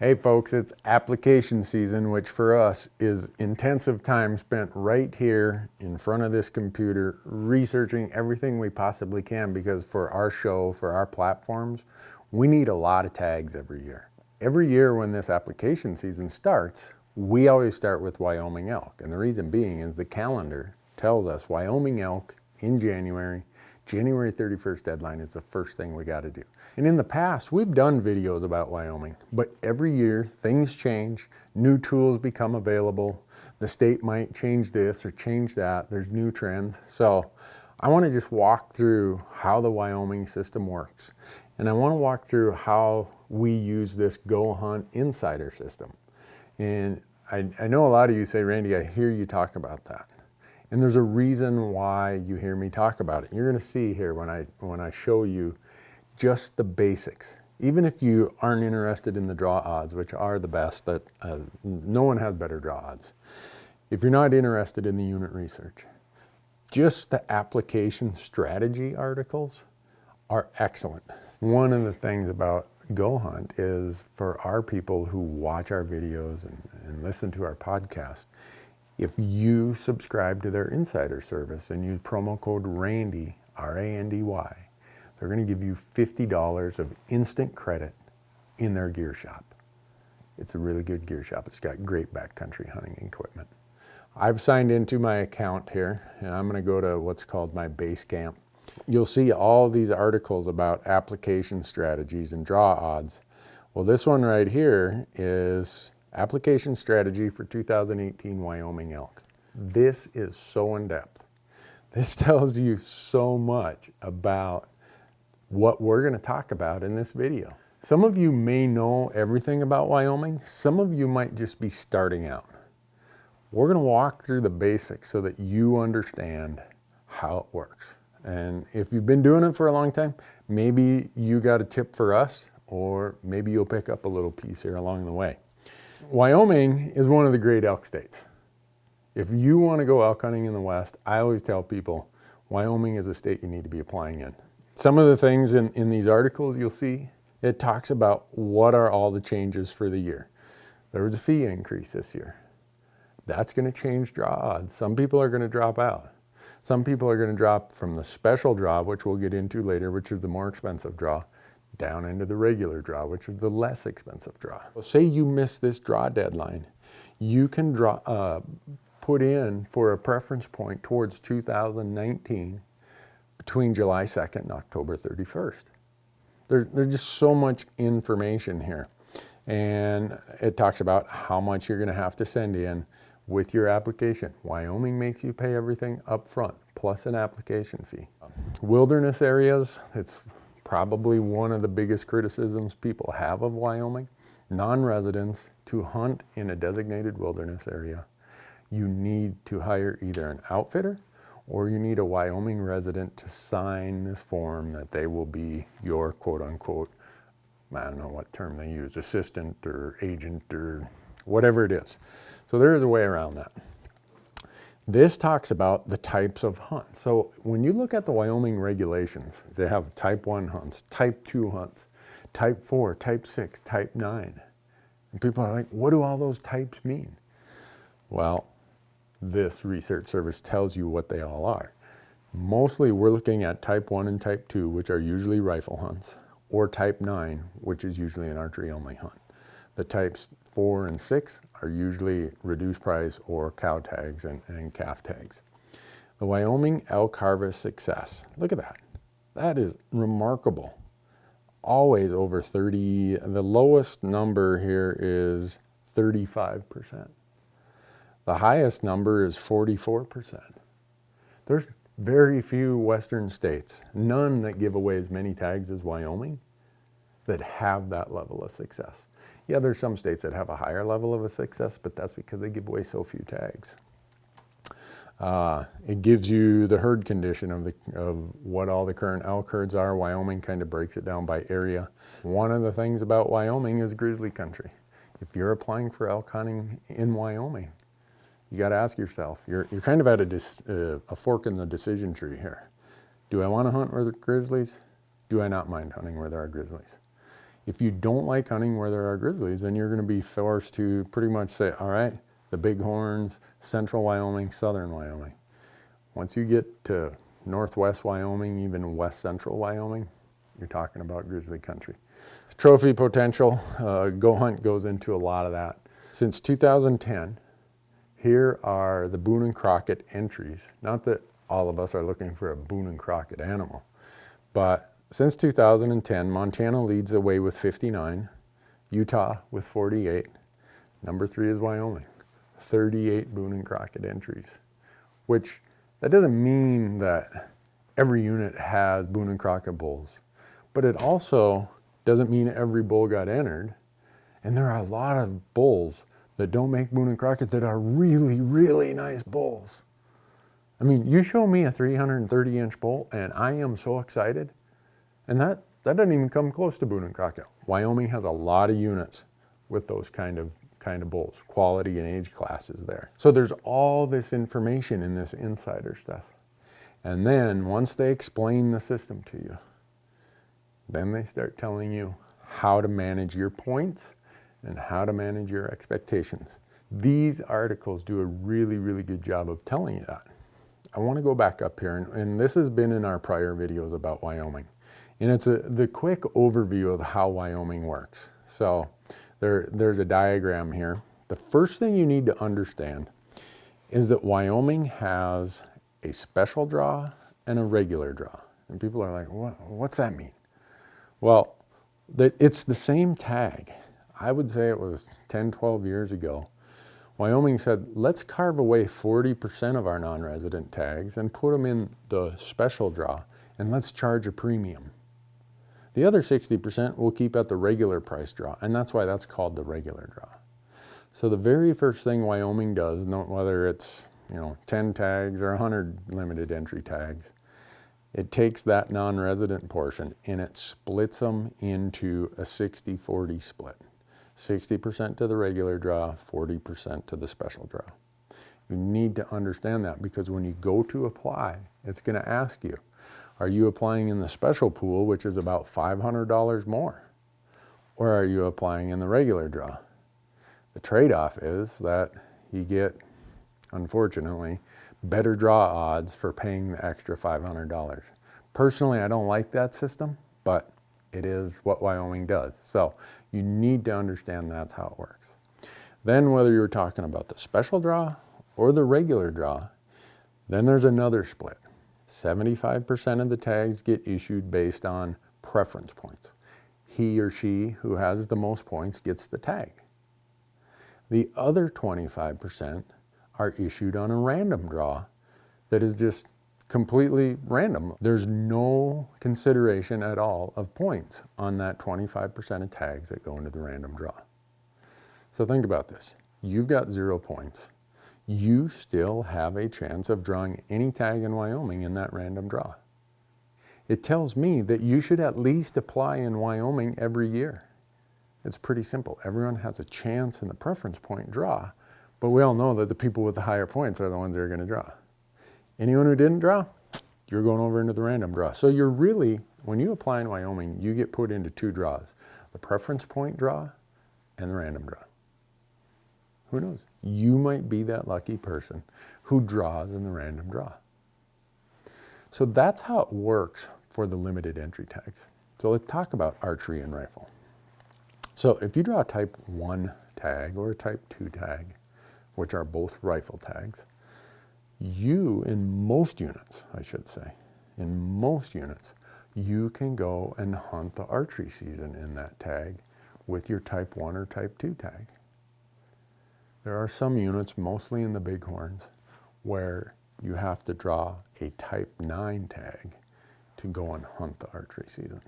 Hey folks, it's application season, which for us is intensive time spent right here in front of this computer researching everything we possibly can, because for our show, for our platforms, we need a lot of tags every year. Every year when this application season starts, we always start with Wyoming elk. And the reason being is the calendar tells us Wyoming elk in January 31st deadline is the first thing we got to do. And in the past, we've done videos about Wyoming, but every year things change, new tools become available, the state might change this or change that, there's new trends. So I want to just walk through how the Wyoming system works. And I want to walk through how we use this GoHunt insider system. And I know a lot of you say, Randy, I hear you talk about that. And there's a reason why you hear me talk about it. You're going to see here when I show you just the basics. Even if you aren't interested in the draw odds, which are the best, that no one has better draw odds. If you're not interested in the unit research, just the application strategy articles are excellent. One of the things about GoHunt is for our people who watch our videos and listen to our podcast, if you subscribe to their insider service and use promo code RANDY, R-A-N-D-Y, they're going to give you $50 of instant credit in their gear shop. It's a really good gear shop. It's got great backcountry hunting equipment. I've signed into my account here, and I'm going to go to what's called my base camp. You'll see all these articles about application strategies and draw odds. Well, this one right here is application strategy for 2018 Wyoming elk. This is so in-depth. This tells you so much about what we're going to talk about in this video. Some of you may know everything about Wyoming. Some of you might just be starting out. We're going to walk through the basics so that you understand how it works. And if you've been doing it for a long time, maybe you got a tip for us, or maybe you'll pick up a little piece here along the way. Wyoming is one of the great elk states. If you want to go elk hunting in the West, I always tell people Wyoming is a state you need to be applying in. Some of the things in these articles you'll see, it talks about what are all the changes for the year. There was a fee increase this year. That's going to change draw odds. Some people are going to drop out. Some people are going to drop from the special draw, which we'll get into later, which is the more expensive draw, down into the regular draw, which is the less expensive draw. Well, say you miss this draw deadline, you can put in for a preference point towards 2019 between July 2nd and October 31st. There's just so much information here. And it talks about how much you're going to have to send in with your application. Wyoming makes you pay everything up front, plus an application fee. Wilderness areas, it's probably one of the biggest criticisms people have of Wyoming. Non-residents, to hunt in a designated wilderness area, you need to hire either an outfitter or you need a Wyoming resident to sign this form that they will be your quote-unquote, I don't know what term they use, assistant or agent or whatever it is. So there is a way around that. This talks about the types of hunts. So when you look at the Wyoming regulations, they have type 1 hunts, type 2 hunts, type 4, type 6, type 9. And people are like, what do all those types mean? Well, this research service tells you what they all are. Mostly we're looking at type 1 and type 2, which are usually rifle hunts, or type 9, which is usually an archery only hunt. The types 4 and 6 are usually reduced price or cow tags and calf tags. The Wyoming elk harvest success. Look at that. That is remarkable. Always over 30. The lowest number here is 35%. The highest number is 44%. There's very few Western states, none that give away as many tags as Wyoming, that have that level of success. Yeah, there's some states that have a higher level of a success, but that's because they give away so few tags. It gives you the herd condition of what all the current elk herds are. Wyoming kind of breaks it down by area. One of the things about Wyoming is grizzly country. If you're applying for elk hunting in Wyoming, you got to ask yourself, you're kind of at a fork in the decision tree here. Do I want to hunt with grizzlies? Do I not mind hunting where there are grizzlies? If you don't like hunting where there are grizzlies, then you're going to be forced to pretty much say, all right, the bighorns, central Wyoming, southern Wyoming. Once you get to northwest Wyoming, even west central Wyoming, you're talking about grizzly country. Trophy potential, GoHunt goes into a lot of that. Since 2010, here are the Boone and Crockett entries. Not that all of us are looking for a Boone and Crockett animal, but since 2010, Montana leads the way with 59, Utah with 48. Number 3 is Wyoming, 38 Boone and Crockett entries, which that doesn't mean that every unit has Boone and Crockett bulls, but it also doesn't mean every bull got entered. And there are a lot of bulls that don't make Boone and Crockett that are really, really nice bulls. I mean, you show me a 330-inch bull and I am so excited. And that doesn't even come close to Boone and Crockett. Wyoming has a lot of units with those kind of bulls, quality and age classes there. So there's all this information in this insider stuff. And then once they explain the system to you, then they start telling you how to manage your points and how to manage your expectations. These articles do a really, really good job of telling you that. I want to go back up here, and this has been in our prior videos about Wyoming. And it's the quick overview of how Wyoming works. So there's a diagram here. The first thing you need to understand is that Wyoming has a special draw and a regular draw. And people are like, what's that mean? Well, it's the same tag. I would say it was 10, 12 years ago. Wyoming said, let's carve away 40% of our non-resident tags and put them in the special draw, and let's charge a premium. The other 60% we'll keep at the regular price draw, and that's why that's called the regular draw. So the very first thing Wyoming does, whether it's 10 tags or 100 limited entry tags, it takes that non-resident portion and it splits them into a 60-40 split. 60% to the regular draw, 40% to the special draw. You need to understand that because when you go to apply, it's going to ask you, are you applying in the special pool, which is about $500 more? Or are you applying in the regular draw? The trade-off is that you get, unfortunately, better draw odds for paying the extra $500. Personally, I don't like that system, but it is what Wyoming does. So you need to understand that's how it works. Then whether you're talking about the special draw or the regular draw, then there's another split. 75% of the tags get issued based on preference points. He or she who has the most points gets the tag. The other 25% are issued on a random draw that is just completely random. There's no consideration at all of points on that 25% of tags that go into the random draw. So think about this. You've got 0 points. You still have a chance of drawing any tag in Wyoming in that random draw. It tells me that you should at least apply in Wyoming every year. It's pretty simple. Everyone has a chance in the preference point draw, but we all know that the people with the higher points are the ones that are going to draw. Anyone who didn't draw, you're going over into the random draw. So you're really, when you apply in Wyoming, you get put into 2 draws, the preference point draw and the random draw. Who knows? You might be that lucky person who draws in the random draw. So that's how it works for the limited entry tags. So let's talk about archery and rifle. So if you draw a type 1 tag or a type 2 tag, which are both rifle tags, you, in most units, I should say, in most units, you can go and hunt the archery season in that tag with your type 1 or type 2 tag. There are some units, mostly in the bighorns, where you have to draw a type 9 tag to go and hunt the archery season.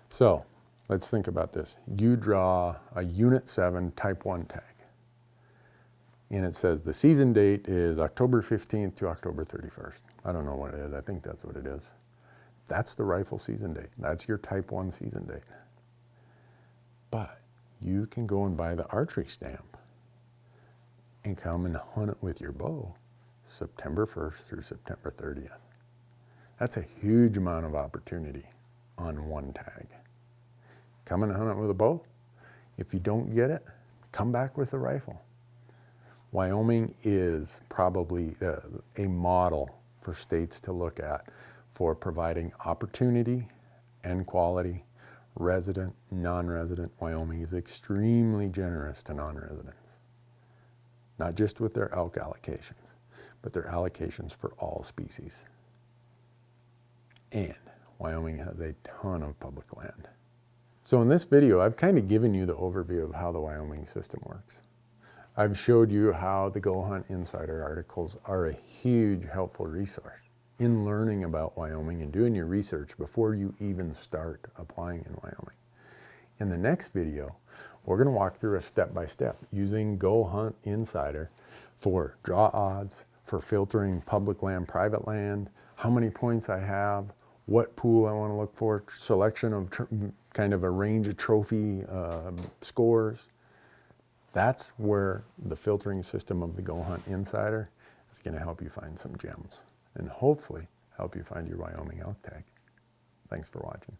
So let's think about this. You draw a unit 7 type 1 tag. And it says the season date is October 15th to October 31st. I don't know what it is. I think that's what it is. That's the rifle season date. That's your type 1 season date. But you can go and buy the archery stamp and come and hunt it with your bow September 1st through September 30th. That's a huge amount of opportunity on one tag. come and hunt it with a bow. If you don't get it, come back with a rifle. Wyoming is probably a model for states to look at for providing opportunity and quality, resident, non-resident. Wyoming is extremely generous to non-residents, not just with their elk allocations, but their allocations for all species. And Wyoming has a ton of public land. So in this video, I've kind of given you the overview of how the Wyoming system works. I've showed you how the GoHunt Insider articles are a huge helpful resource in learning about Wyoming and doing your research before you even start applying in Wyoming. In the next video, we're going to walk through a step-by-step using GoHunt Insider for draw odds, for filtering public land, private land, how many points I have, what pool I want to look for, selection of kind of a range of trophy scores. That's where the filtering system of the GoHunt Insider is going to help you find some gems and hopefully help you find your Wyoming elk tag. Thanks for watching.